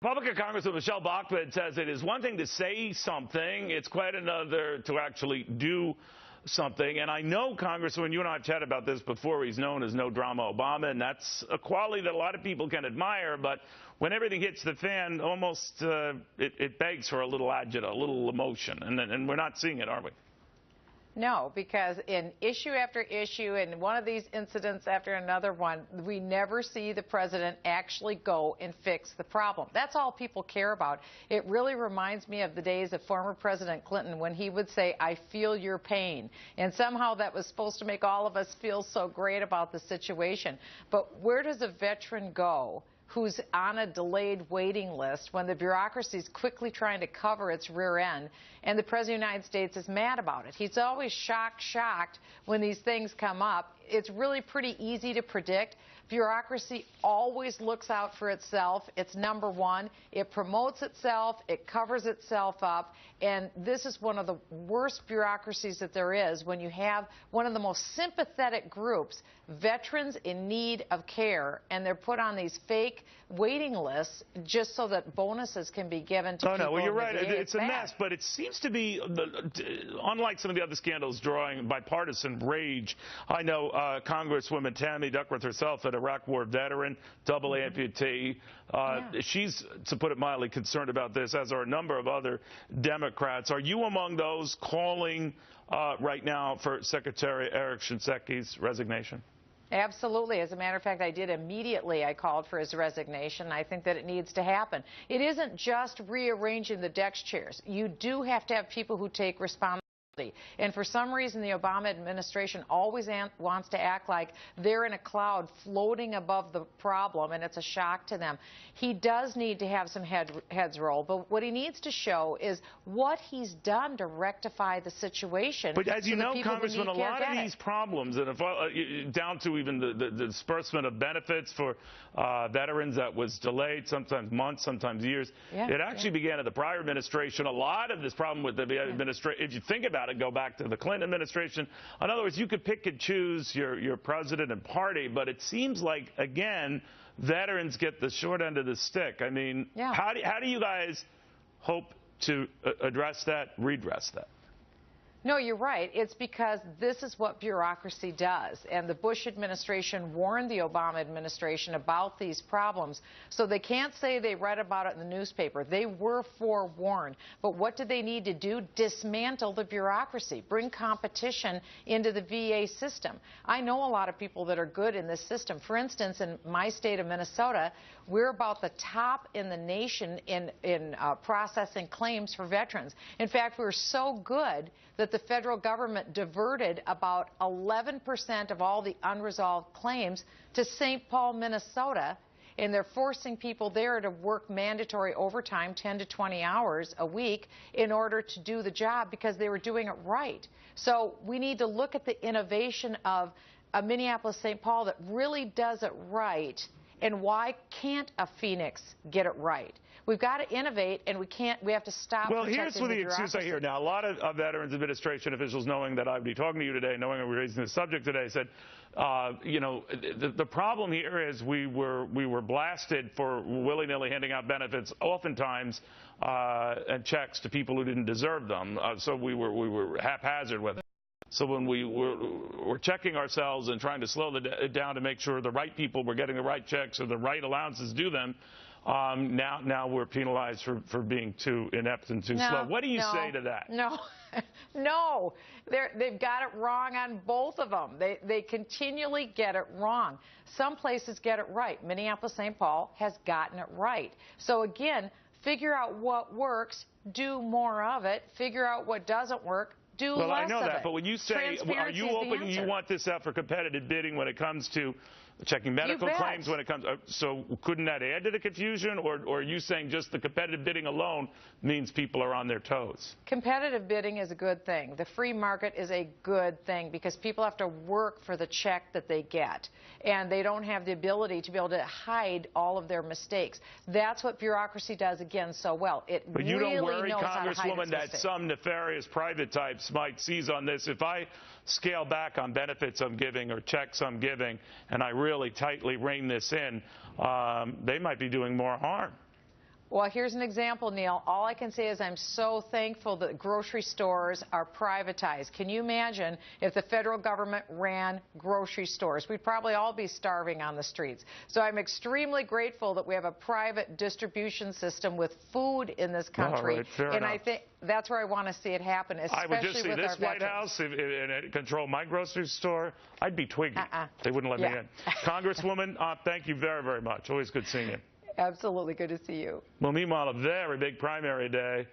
Republican Congresswoman Michele Bachmann says it is one thing to say something, it's quite another to actually do something. And I know, Congresswoman, you and I have chatted about this before. He's known as No Drama Obama, and that's a quality that a lot of people can admire. But when everything hits the fan, almost it begs for a little agita, a little emotion. And we're not seeing it, are we? No, because in issue after issue and one of these incidents after another one, we never see the president actually go and fix the problem. That's all people care about. It really reminds me of the days of former President Clinton when he would say, "I feel your pain." And somehow that was supposed to make all of us feel so great about the situation. But where does a veteran go who's on a delayed waiting list when the bureaucracy is quickly trying to cover its rear end, and the President of the United States is mad about it? He's always shocked when these things come up. It's really pretty easy to predict. Bureaucracy always looks out for itself. It's number one. It promotes itself. It covers itself up. And this is one of the worst bureaucracies that there is when you have one of the most sympathetic groups, veterans in need of care, and they're put on these fake waiting lists just so that bonuses can be given to people. No, well, you're right. It's a mess, but it seems to be, unlike some of the other scandals, drawing bipartisan rage. I know Congresswoman Tammy Duckworth herself, an Iraq War veteran, double amputee. She's, to put it mildly, concerned about this, as are a number of other Democrats. Are you among those calling right now for Secretary Eric Shinseka's resignation? Absolutely. As a matter of fact, I did immediately. I called for his resignation. I think that it needs to happen. It isn't just rearranging the deck chairs. You do have to have people who take responsibility. And for some reason, the Obama administration always wants to act like they're in a cloud floating above the problem, and it's a shock to them. He does need to have some heads roll, but what he needs to show is what he's done to rectify the situation. But as you know, Congressman, a lot of these problems, and if, down to even the disbursement of benefits for veterans that was delayed, sometimes months, sometimes years, it actually began at the prior administration. A lot of this problem with the administration, if you think about it, go back to the Clinton administration. In other words, you could pick and choose your president and party, but it seems like, again, veterans get the short end of the stick. I mean, how do you guys hope to address that, redress that? No, you're right. It's because this is what bureaucracy does. And the Bush administration warned the Obama administration about these problems. So they can't say they read about it in the newspaper. They were forewarned. But what do they need to do? Dismantle the bureaucracy. Bring competition into the VA system. I know a lot of people that are good in this system. For instance, in my state of Minnesota, we're about the top in the nation in processing claims for veterans. In fact, we're so good that the federal government diverted about 11% of all the unresolved claims to St. Paul, Minnesota, and they're forcing people there to work mandatory overtime, 10 to 20 hours a week, in order to do the job because they were doing it right. So we need to look at the innovation of Minneapolis-St. Paul that really does it right. And why can't a Phoenix get it right? We've got to innovate, and we have to stop. Well, here's what the excuse I hear now. A lot of Veterans Administration officials, knowing that I'd be talking to you today, knowing that we're raising this subject today, said, you know, the problem here is we were blasted for willy-nilly handing out benefits, oftentimes, and checks to people who didn't deserve them. So we were haphazard with it. So when we were checking ourselves and trying to slow it down to make sure the right people were getting the right checks or the right allowances due them, now we're penalized for being too inept and too slow. What do you say to that? No, they've got it wrong on both of them. They continually get it wrong. Some places get it right. Minneapolis-St. Paul has gotten it right. So again, figure out what works, do more of it. Figure out what doesn't work. Well, I know that, but when you say, are you open, you want this out for competitive bidding when it comes to checking medical claims, when it comes, so couldn't that add to the confusion, or are you saying just the competitive bidding alone means people are on their toes? Competitive bidding is a good thing. The free market is a good thing because people have to work for the check that they get, and they don't have the ability to be able to hide all of their mistakes. That's what bureaucracy does, again, so well. But you don't worry, Congresswoman, that some nefarious private types might seize on this? If I scale back on benefits I'm giving or checks I'm giving, and I really tightly rein this in, they might be doing more harm. Well, here's an example, Neil. All I can say is I'm so thankful that grocery stores are privatized. Can you imagine if the federal government ran grocery stores? We'd probably all be starving on the streets. So I'm extremely grateful that we have a private distribution system with food in this country. All right, fair enough. I think that's where I want to see it happen, especially I would just see with this our White veterans. House, if it controlled my grocery store, I'd be twiggy. They wouldn't let me in. Congresswoman, thank you very, very much. Always good seeing you. Absolutely good to see you. Well, meanwhile, a very big primary day